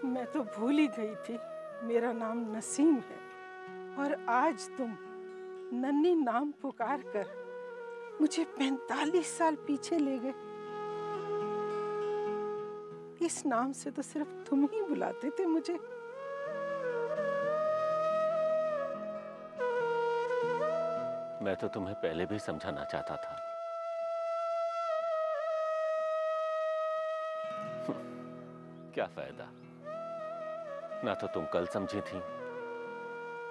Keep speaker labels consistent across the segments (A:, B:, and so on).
A: मैं तो भूल ही गई थी मेरा नाम नसीम है, और आज तुम नन्ही नाम पुकार कर मुझे 45 साल पीछे ले गए। इस नाम से तो सिर्फ तुम ही बुलाते थे मुझे।
B: मैं तो तुम्हें पहले भी समझाना चाहता था। क्या फायदा, ना तो तुम कल समझी थी,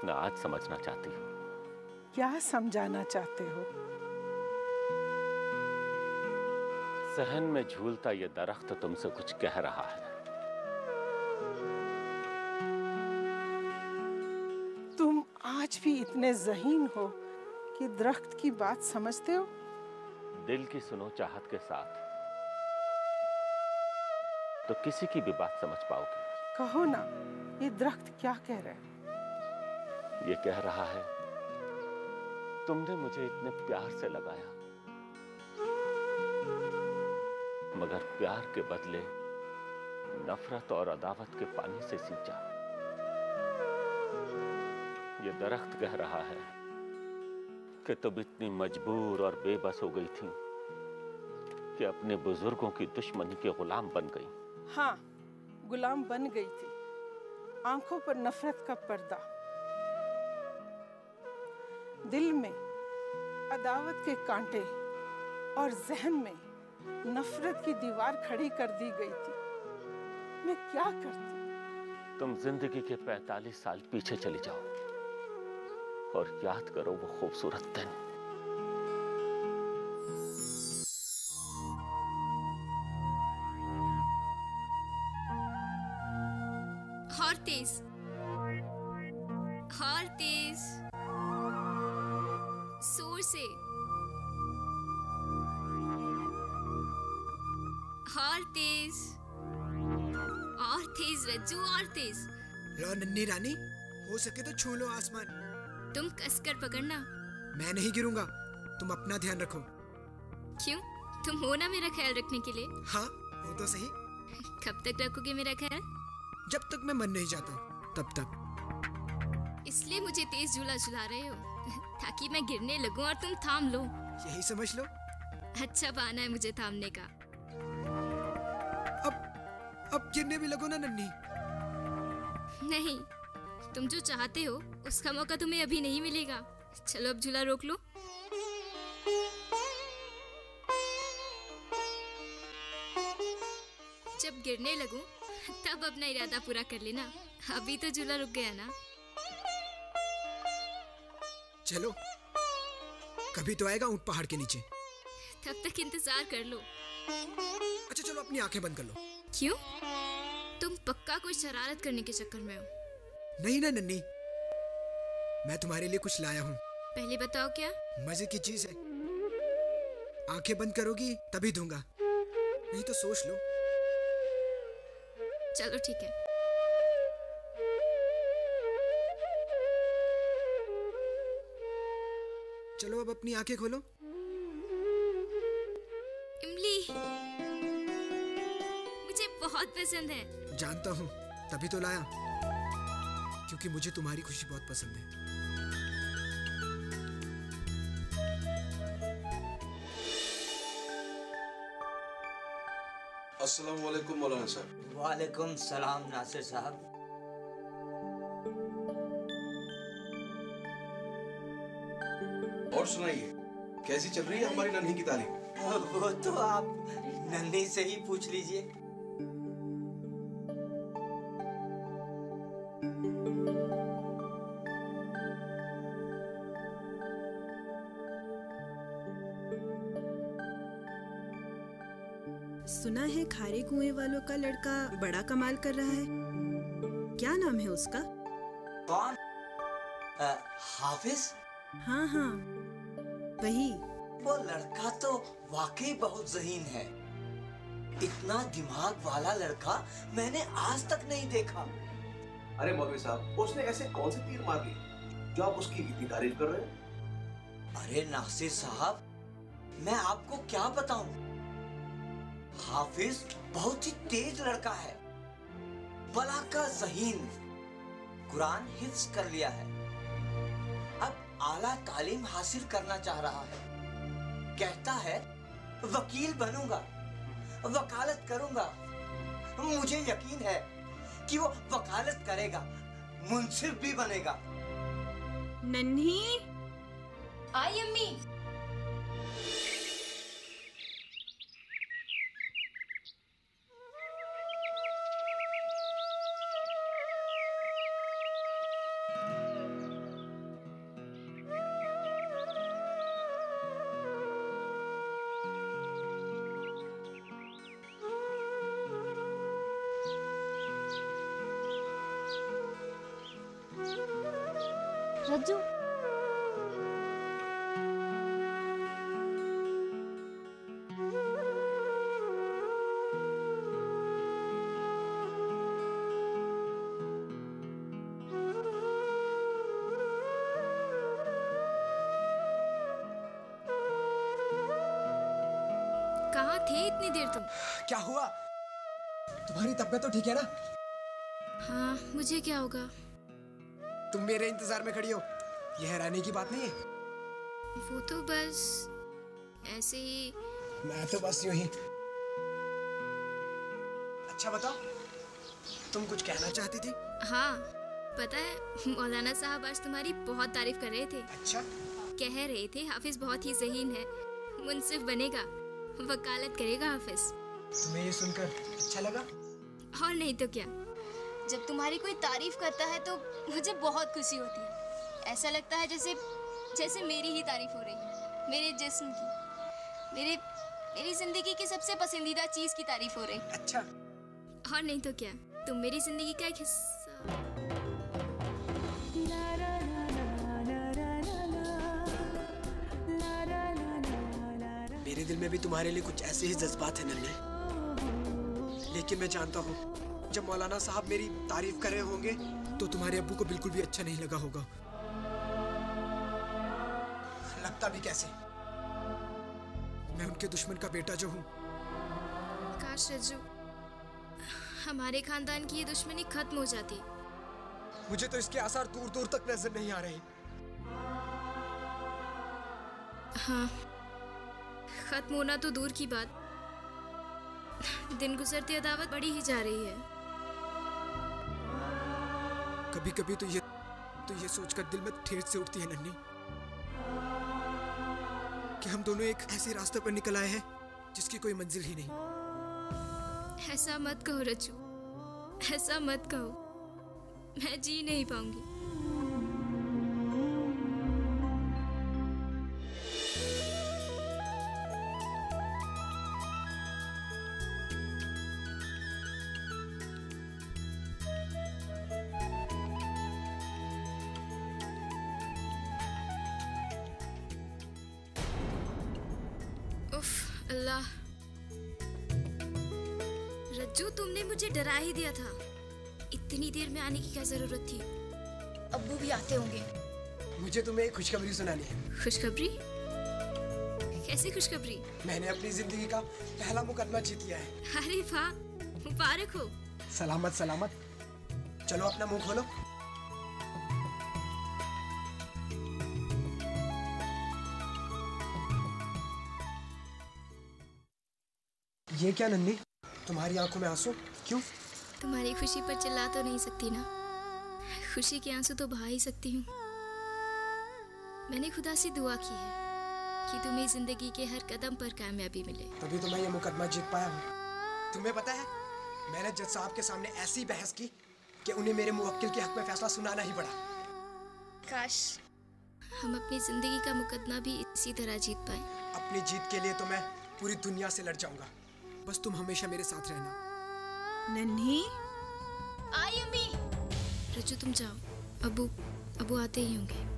B: ना आज समझना चाहती हो।
A: क्या समझाना चाहते हो?
B: सहन में झूलता ये दरख्त तुमसे कुछ कह रहा है।
A: तुम आज भी इतने ज़हीन हो कि दरख्त की बात समझते हो?
B: दिल की सुनो चाहत के साथ तो किसी की भी बात समझ पाओगे।
A: कहो ना, ये दरख्त क्या कह रहा है?
B: ये कह रहा है, तुमने मुझे इतने प्यार से लगाया, मगर प्यार के बदले नफरत और अदावत के पानी से सींचा। ये दरख्त कह रहा है कि तुम इतनी मजबूर और बेबस हो गई थी कि अपने बुजुर्गों की दुश्मनी के गुलाम बन गई।
A: हाँ, गुलाम बन गई थी। आंखों पर नफरत का पर्दा, दिल में अदावत के कांटे और जहन में नफरत की दीवार खड़ी कर दी गई थी। मैं क्या करती?
B: तुम जिंदगी के 45 साल पीछे चली जाओ और याद करो वो खूबसूरत दिन।
C: और तेज, और तेज, जोर से, और तेज, और तेज रज्जू, और तेज।
D: लो नन्ही रानी, हो सके तो छू लो आसमान।
C: तुम कसकर पकड़ना।
D: मैं नहीं गिरूंगा, तुम अपना ध्यान रखो।
C: क्यों? तुम हो ना मेरा ख्याल रखने के लिए।
D: हाँ, हो तो सही।
C: कब तक रखोगे मेरा ख्याल?
D: जब तक मैं मन नहीं जाता तब तक।
C: इसलिए मुझे तेज झूला झुला रहे हो ताकि मैं गिरने लगूं और तुम थाम लो।
D: यही समझ लो।
C: अच्छा बहाना है मुझे थामने का।
D: अब गिरने भी लगो ना नन्ही।
C: नहीं, तुम जो चाहते हो उसका मौका तुम्हें अभी नहीं मिलेगा। चलो अब झूला रोक लो। जब गिरने लगूं तब अपना इरादा पूरा कर लेना। अभी तो झूला रुक गया ना।
D: चलो, कभी तो आएगा ऊंट पहाड़ के नीचे।
C: तब तक इंतजार कर लो।
D: अच्छा चलो, अपनी आंखें बंद कर लो।
C: क्यों? तुम पक्का कोई शरारत करने के चक्कर में हो?
D: नहीं ना नन्ही, मैं तुम्हारे लिए कुछ लाया हूँ।
C: पहले बताओ क्या?
D: मजे की चीज है। आंखें बंद करोगी तभी दूंगा, नहीं तो सोच लो।
C: चलो ठीक है।
D: चलो अब अपनी आंखें खोलो।
C: इमली मुझे बहुत पसंद है।
D: जानता हूँ, तभी तो लाया, क्योंकि मुझे तुम्हारी खुशी बहुत पसंद है।
E: अस्सलाम वालेकुम मौलाना साहब।
F: वालेकुम सलाम नासिर साहब।
E: और सुनाइए, कैसी चल रही है हमारी नन्ही की तालीम?
F: वो तो आप नन्ही से ही पूछ लीजिए।
G: सुना है खारे कुएं वालों का लड़का बड़ा कमाल कर रहा है। क्या नाम है उसका?
F: कौन? हाफिज?
G: हाँ हाँ, वही।
F: वो लड़का तो वाकई बहुत ज़हीन है। इतना दिमाग वाला लड़का मैंने आज तक नहीं देखा।
E: अरे मौलवी साहब, उसने ऐसे कौन से तीर मार लिए जो आप उसकी इतनी तारीफ कर रहे हैं?
F: अरे नासिर साहब, मैं आपको क्या बताऊं, हाफिज बहुत ही तेज लड़का है। बला का ज़हीन, कुरान हिफ्ज कर लिया है, अब आला तालीम हासिल करना चाह रहा है। कहता है वकील बनूंगा, वकालत करूंगा। मुझे यकीन है कि वो वकालत करेगा, मुंसिफ भी बनेगा।
G: नन्ही,
C: आई अम्मी।
H: रज्जू,
C: कहाँ थे इतनी देर तुम?
D: क्या हुआ? तुम्हारी तबीयत तो ठीक है ना?
C: हाँ, मुझे क्या होगा?
D: तुम मेरे इंतजार में खड़ी हो, यह हैरानी की बात नहीं है।
C: वो तो बस ऐसे ही।
D: मैं तो बस यूं ही। अच्छा बताओ, तुम कुछ कहना चाहती थी?
C: हाँ, पता है मौलाना साहब आज तुम्हारी बहुत तारीफ कर रहे थे।
D: अच्छा?
C: कह रहे थे हाफिज बहुत ही ज़हीन है, मुंसिफ बनेगा, वकालत करेगा हाफिज।
D: तुम्हें ये सुनकर अच्छा लगा?
C: और नहीं तो क्या।
H: जब तुम्हारी कोई तारीफ करता है तो मुझे बहुत खुशी होती है। ऐसा लगता है जैसे मेरी ही तारीफ हो रही है, मेरे जिस्म की, मेरी जिंदगी की सबसे पसंदीदा चीज की तारीफ हो रही है।
D: अच्छा?
C: और नहीं तो क्या, तुम मेरी जिंदगी का एक हिस्सा।
D: मेरे दिल में भी तुम्हारे लिए कुछ ऐसे ही जज्बात हैं नन्हे, लेकिन मैं जानता हूँ जब मौलाना साहब मेरी तारीफ कर रहे होंगे तो तुम्हारे अब्बू को बिल्कुल भी अच्छा नहीं लगा होगा। लगता भी कैसे, मैं उनके दुश्मन का बेटा जो हूँ।
C: काश रज्जू हमारे खानदान की ये दुश्मनी खत्म हो जाती।
D: मुझे तो इसके आसार दूर दूर तक नजर नहीं आ रहे।
C: हाँ, खत्म होना तो दूर की बात, दिन गुजरते अदावत बढ़ी ही जा रही है।
D: कभी कभी तो ये सोचकर दिल में ठेस से उठती है नन्ही कि हम दोनों एक ऐसे रास्ते पर निकल आए हैं जिसकी कोई मंजिल ही नहीं।
C: ऐसा मत कहो रज्जू, ऐसा मत कहो, मैं जी नहीं पाऊंगी। अल्लाह, रज्जू तुमने मुझे डरा ही दिया था। इतनी देर में आने की क्या जरूरत थी?
H: अब्बू भी आते होंगे।
D: मुझे तुम्हें एक खुशखबरी सुनानी है।
C: खुशखबरी? कैसी खुशखबरी?
D: मैंने अपनी जिंदगी का पहला मुकदमा जीत लिया है।
C: अरे वाह, मुबारक हो।
D: सलामत सलामत। चलो अपना मुंह खोलो। ये क्या नन्ही, तुम्हारी आंखों में आंसू क्यों?
C: तुम्हारी खुशी पर चिल्ला तो नहीं सकती ना, खुशी के आंसू तो बहा ही सकती हूँ। मैंने खुदा से दुआ की है कि तुम्हें जिंदगी के हर कदम पर कामयाबी मिले।
D: तभी तो मैं ये मुकदमा जीत पाया हूँ। तुम्हें पता है, मैंने जज साहब के सामने ऐसी बहस की कि उन्हें मेरे मुवक्किल के हक में फैसला सुनाना ही पड़ा।
C: काश हम अपनी जिंदगी का मुकदमा भी इसी तरह जीत पाए।
D: अपनी जीत के लिए तो मैं पूरी दुनिया से लड़ जाऊंगा, बस तुम हमेशा मेरे साथ रहना।
G: नन्ही,
H: आई अम्मी।
C: रज्जू तुम जाओ, अबू आते ही होंगे।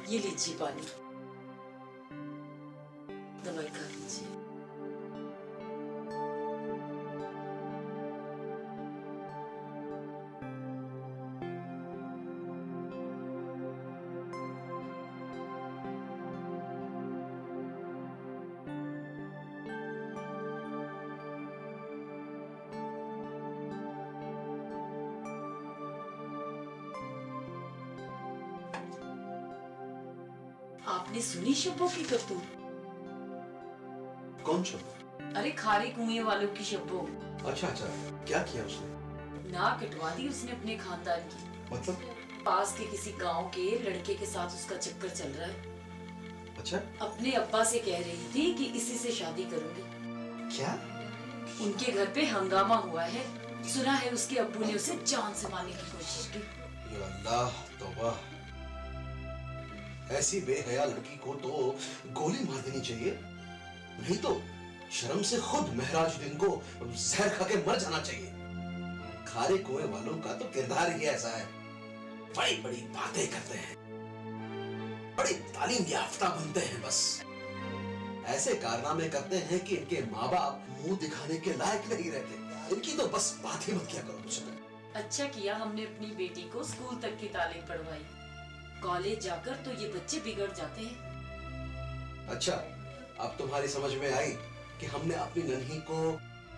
I: ये लीजिए पानी, दवाई खा लीजिए। आपने सुनी शब्बों की करतूत?
E: कौन शब्बो?
I: अरे खारे कुएं वालों की शब्बो।
E: अच्छा अच्छा, क्या किया उसने?
I: नाक कटवा दी उसने अपने खानदान की।
E: मतलब?
I: पास के किसी गांव के लड़के के साथ उसका चक्कर चल रहा है।
E: अच्छा?
I: अपने अब्बा से कह रही थी कि इसी से शादी करूंगी।
E: क्या?
I: उनके घर पे हंगामा हुआ है। सुना है उसके अब्बू ने उसे जान से मारने की कोशिश की।
E: या अल्लाह, तौबा। ऐसी बेहया लड़की को तो गोली मार देनी चाहिए, नहीं तो शर्म से खुद महराजुद्दीन को जहर खा के मर जाना चाहिए। खारे कुएं वालों का तो किरदार ही ऐसा है, बड़ी बड़ी बातें करते हैं, बड़ी तालीम याफ्ता बनते हैं, बस ऐसे कारनामे करते हैं कि इनके माँ बाप मुंह दिखाने के लायक नहीं रहते। इनकी तो बस बात ही मत किया करो मुझसे।
I: अच्छा किया हमने अपनी बेटी को स्कूल तक की तालीम पढ़वाई। कॉलेज जाकर तो ये बच्चे बिगड़ जाते हैं।
E: अच्छा, अब तुम्हारी समझ में आई कि हमने अपनी नन्ही को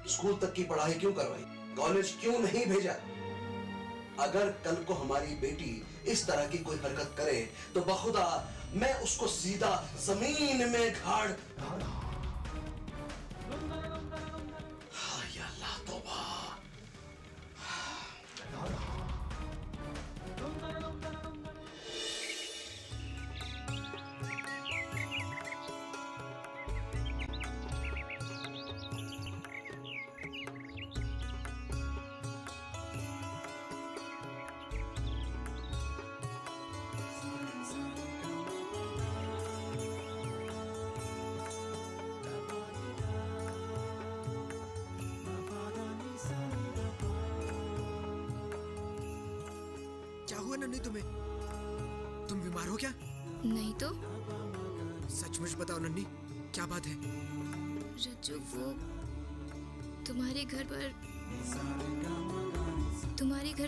E: स्कूल तक की पढ़ाई क्यों करवाई, कॉलेज क्यों नहीं भेजा। अगर कल को हमारी बेटी इस तरह की कोई हरकत करे तो बखुदा मैं उसको सीधा जमीन में गाड़। हाँ या अल्लाह, तौबा।
D: नन्ही, तुम बीमार हो क्या?
C: नहीं तो।
D: सचमुच बताओ नन्ही, क्या बात है?
C: रज्जू, वो तुम्हारे घर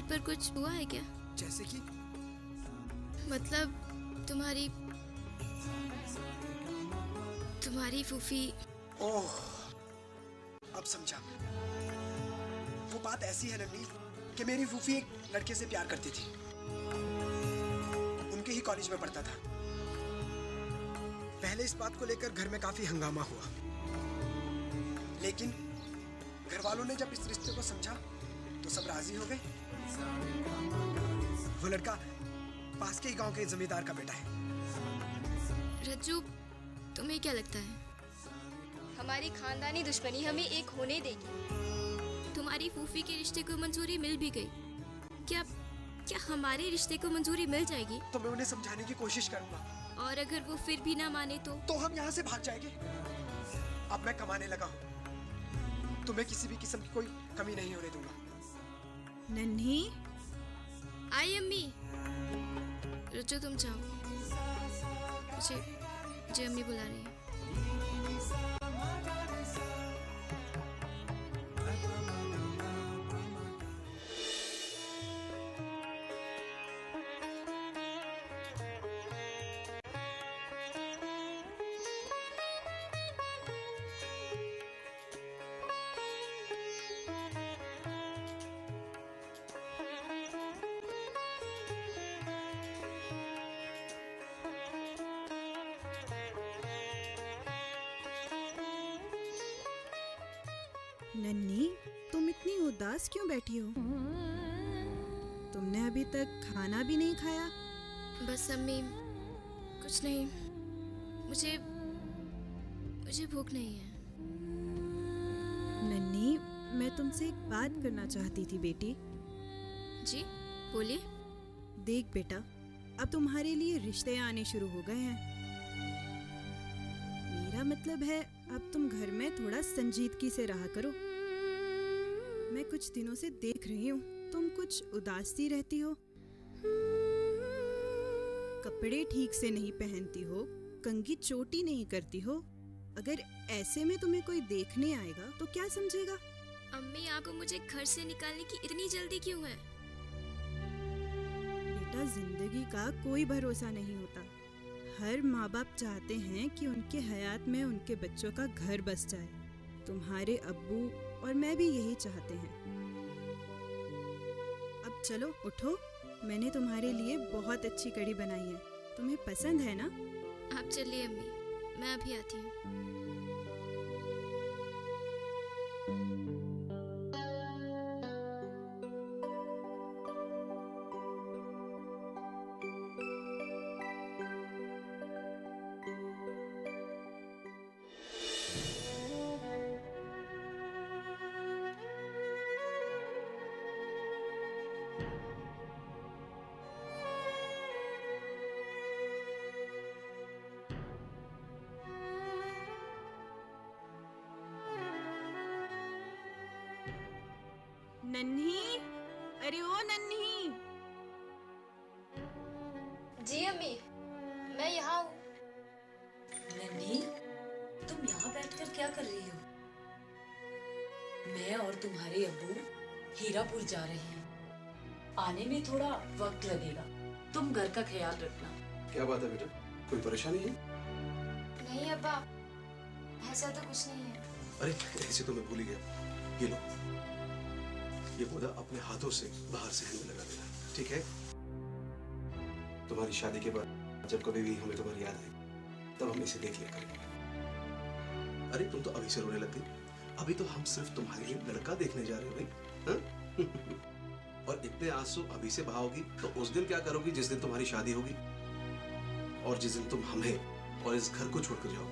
C: पर कुछ हुआ है क्या?
D: जैसे कि?
C: मतलब तुम्हारी फूफी।
D: ओह, अब समझा। वो बात ऐसी है नन्ही कि मेरी फूफी एक लड़के से प्यार करती थी, उनके ही कॉलेज में पढ़ता था। पहले इस बात को लेकर घर में काफी हंगामा हुआ, लेकिन घर वालों ने जब इस रिश्ते को समझा तो सब राजी हो गए। वो लड़का पास के ही गांव के जमींदार का बेटा है।
C: रज्जू, तुम्हें क्या लगता है?
H: हमारी खानदानी दुश्मनी हमें एक होने देगी।
C: तुम्हारी फूफी के रिश्ते को मंजूरी मिल भी गई, क्या हमारे रिश्ते को मंजूरी मिल जाएगी?
D: तो मैं उन्हें समझाने की कोशिश करूंगा।
C: और अगर वो फिर भी ना माने तो
D: हम यहाँ से भाग जाएंगे। अब मैं कमाने लगा हूँ, तुम्हें किसी भी किस्म की कोई कमी नहीं होने दूंगा।
G: नन्ही,
C: आई अम्मी। रुचो, तुम जाओ, मुझे अम्मी बुला रही है।
G: नन्ही, तुम इतनी उदास क्यों बैठी हो? तुमने अभी तक खाना भी नहीं खाया?
C: बस अम्मी, कुछ नहीं, मुझे भूख नहीं है।
G: नन्ही, मैं तुमसे एक बात करना चाहती थी बेटी।
C: जी बोलिए।
G: देख बेटा, अब तुम्हारे लिए रिश्ते आने शुरू हो गए हैं। मेरा मतलब है, अब तुम घर में थोड़ा संजीदगी से रहा करो। मैं कुछ दिनों से देख रही हूँ, तुम कुछ उदास सी रहती हो। कपड़े ठीक से नहीं पहनती हो, कंघी चोटी नहीं करती हो। अगर ऐसे में तुम्हें कोई देखने आएगा तो क्या समझेगा?
C: अम्मी, आपको मुझे घर से निकालने की इतनी जल्दी क्यों है?
G: बेटा, जिंदगी का कोई भरोसा नहीं होता। हर माँ बाप चाहते हैं कि उनके हयात में उनके बच्चों का घर बस जाए। तुम्हारे अब्बू और मैं भी यही चाहते हैं। अब चलो उठो, मैंने तुम्हारे लिए बहुत अच्छी कढ़ी बनाई है, तुम्हें पसंद है ना?
C: आप चलिए अम्मी, मैं अभी आती हूँ।
G: नन्ही, अरे ओ नन्ही।
H: जी अम्मी, मैं यहाँ हूँ।
I: नन्ही, तुम यहाँ बैठकर क्या कर रही हो? मैं और तुम्हारे अब्बू हीरापुर जा रहे हैं। आने में थोड़ा वक्त लगेगा, तुम घर का ख्याल रखना।
E: क्या बात है बेटा, कोई परेशानी है?
H: नहीं अब्बा, ऐसा तो कुछ नहीं है।
E: अरे ऐसे तो मैं भूल ही गया। ये लो, ये पौधा अपने हाथों से बाहर सहन में लगा देना, ठीक है? तुम्हारी शादी के बाद जब कभी भी हमें तुम्हारी याद आए तब हम इसे देख लिया करेंगे। अरे तुम तो अभी से रोने लग गई। अभी तो हम सिर्फ तुम्हारे लिए लड़का देखने जा रहे हो भाई, हाँ? और इतने आंसू अभी से बहाओगी तो उस दिन क्या करोगी जिस दिन तुम्हारी शादी होगी, और जिस दिन तुम हमें और इस घर को छोड़कर जाओ।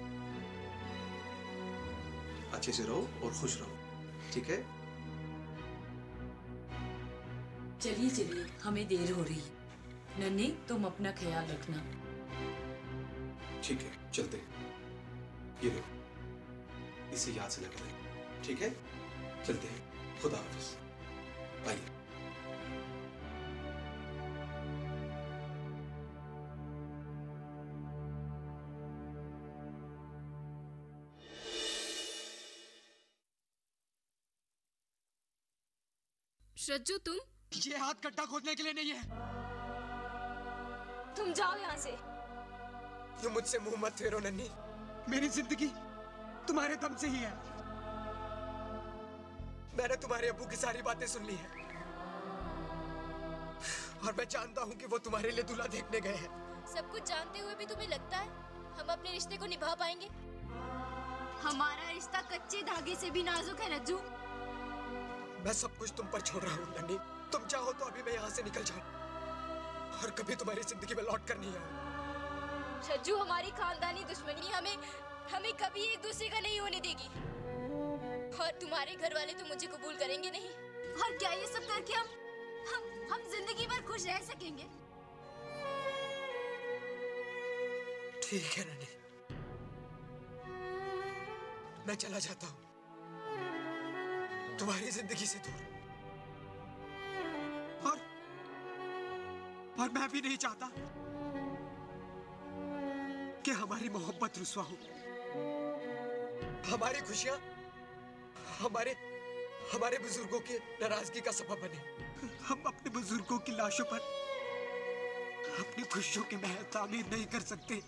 E: अच्छे से रहो और खुश रहो, ठीक है?
I: चलिए चलिए, हमें देर हो रही है। नन्ही, तुम अपना ख्याल रखना।
E: ठीक है, चलते हैं। ये लो, इसे याद से लगा दें, ठीक है? चलते हैं, खुदा हाफिज। आइए।
C: रज्जू, तुम?
D: ये हाथ गड्ढा खोदने के लिए नहीं है।
H: तुम जाओ यहाँ से।
D: तुम मुझसे मुंह मत फेरो नन्ही। मेरी जिंदगी तुम्हारे दम से ही है। मैंने तुम्हारे अब्बू की सारी बातें सुन ली है, और मैं जानता हूँ कि वो तुम्हारे लिए दूल्हा देखने गए हैं।
H: सब कुछ जानते हुए भी तुम्हें लगता है हम अपने रिश्ते को निभा पाएंगे? हमारा रिश्ता कच्चे धागे से भी नाजुक है रज्जू।
D: मैं सब कुछ तुम पर छोड़ रहा हूँ नन्ही। तुम चाहो तो अभी मैं यहाँ से निकल जाऊँ और कभी तुम्हारी जिंदगी में लौट कर नहीं आऊँ।
H: रज्जू, हमारी खानदानी दुश्मनी हमें कभी एक दूसरे का नहीं होने देगी। और तुम्हारे घर वाले तो मुझे कबूल करेंगे नहीं। और क्या ये सब करके हम जिंदगी भर खुश रह सकेंगे?
D: ठीक है नन्ही, मैं चला जाता हूँ तुम्हारी जिंदगी से दूर। और मैं भी नहीं चाहता कि हमारी मोहब्बत रुसवा हो। हमारी खुशियां हमारे बुजुर्गों की नाराजगी का सबब बने। हम अपने बुजुर्गों की लाशों पर अपनी खुशियों की महल तामीर नहीं कर सकते।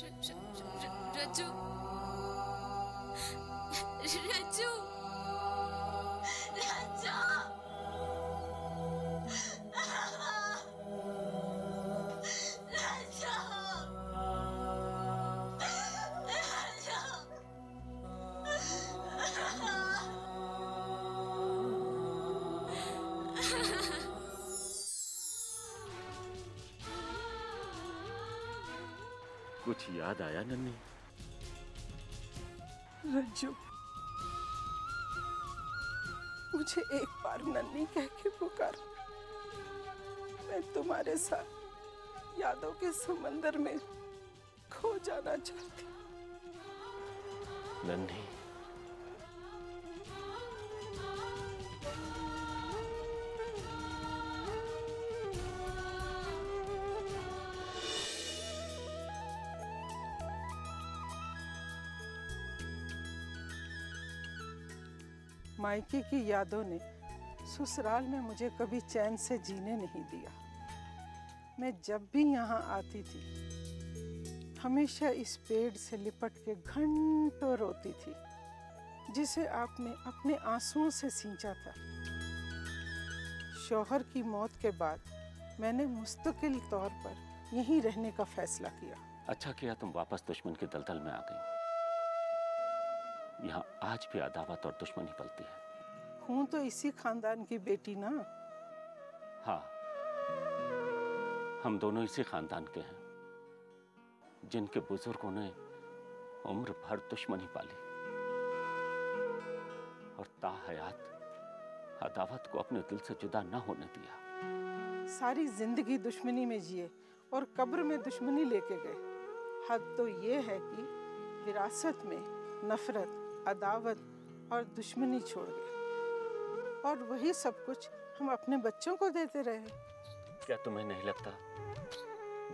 C: रज्जू, रज्जू,
B: कुछ याद आया नन्ही?
A: रज्जू, मुझे एक बार नन्ही कह के पुकार। मैं तुम्हारे साथ यादों के समंदर में खो जाना चाहती।
B: नन्ही,
A: मायके की यादों ने ससुराल में मुझे कभी चैन से जीने नहीं दिया। मैं जब भी यहाँ आती थी हमेशा इस पेड़ से लिपट के घंटों रोती थी, जिसे आपने अपने आंसुओं से सींचा था। शौहर की मौत के बाद मैंने मुस्तकिल तौर पर यहीं रहने का फैसला किया।
B: अच्छा किया तुम वापस दुश्मन के दलदल में आ गई। यहाँ आज भी अदावत और दुश्मनी पलती है।
A: हूँ तो इसी खानदान की बेटी ना।
B: हाँ, हम दोनों इसी खानदान के हैं जिनके बुजुर्गों ने उम्र भर दुश्मनी पाली और ताहयात अदावत को अपने दिल से जुदा न होने दिया।
A: सारी जिंदगी दुश्मनी में जिए और कब्र में दुश्मनी लेके गए। हद तो ये है कि विरासत में नफरत, अदावत और दुश्मनी छोड़ गए, और वही सब कुछ हम अपने बच्चों को देते रहे।
B: क्या तुम्हें नहीं लगता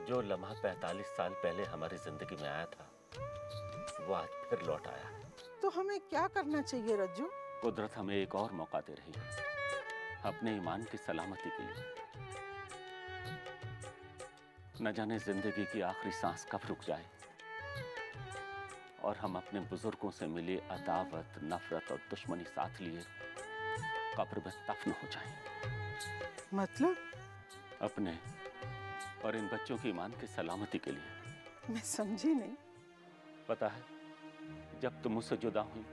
B: जो लम्हा 45 साल पहले हमारी जिंदगी में आया था वो आज फिर लौट आया?
A: तो हमें क्या करना चाहिए रज्जू?
B: कुदरत हमें एक और मौका दे रही है अपने ईमान की सलामती के लिए। न जाने जिंदगी की आखिरी सांस कब रुक जाए और हम अपने बुजुर्गों से मिली अदावत, नफरत और दुश्मनी साथ लिए कब्र में दफन हो जाएं।
A: मतलब?
B: अपने और इन बच्चों की ईमान की सलामती के लिए।
A: मैं समझी नहीं।
B: पता है, जब तुम मुझसे जुदा हुई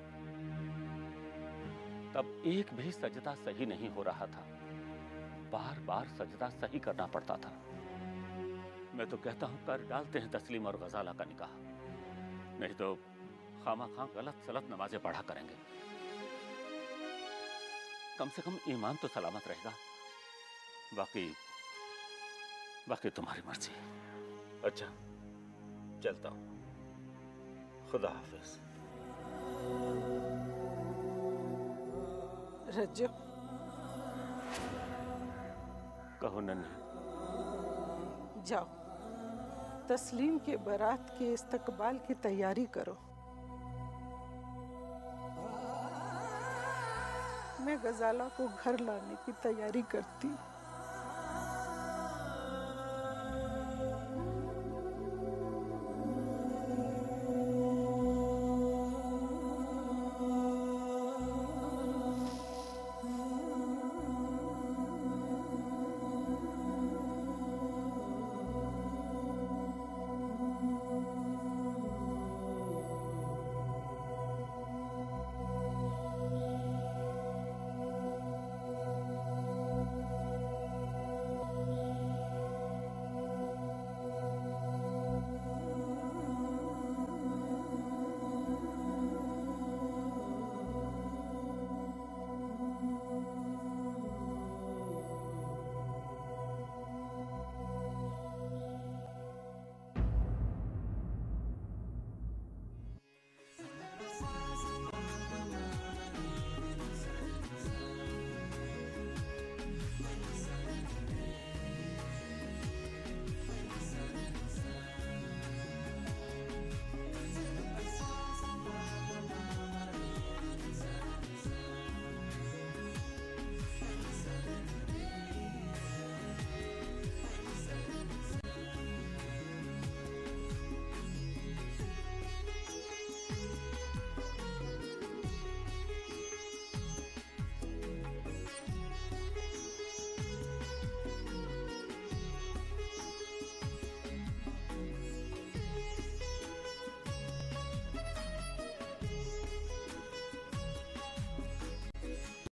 B: तब एक भी सजदा सही नहीं हो रहा था। बार बार सजदा सही करना पड़ता था। मैं तो कहता हूं कर डालते हैं तस्लीम और गजाला का निकाह, नहीं तो खामा-खां गलत सलत नमाजें पढ़ा करेंगे। कम से कम ईमान तो सलामत रहेगा। बाकी तुम्हारी मर्जी। अच्छा, चलता हूं। खुदा हाफिज।
A: रज्जू,
B: कहो नन्ही।
A: जाओ, तस्लीम के बारात के इस्तकबाल की तैयारी करो। मैं गजाला को घर लाने की तैयारी करती हूँ।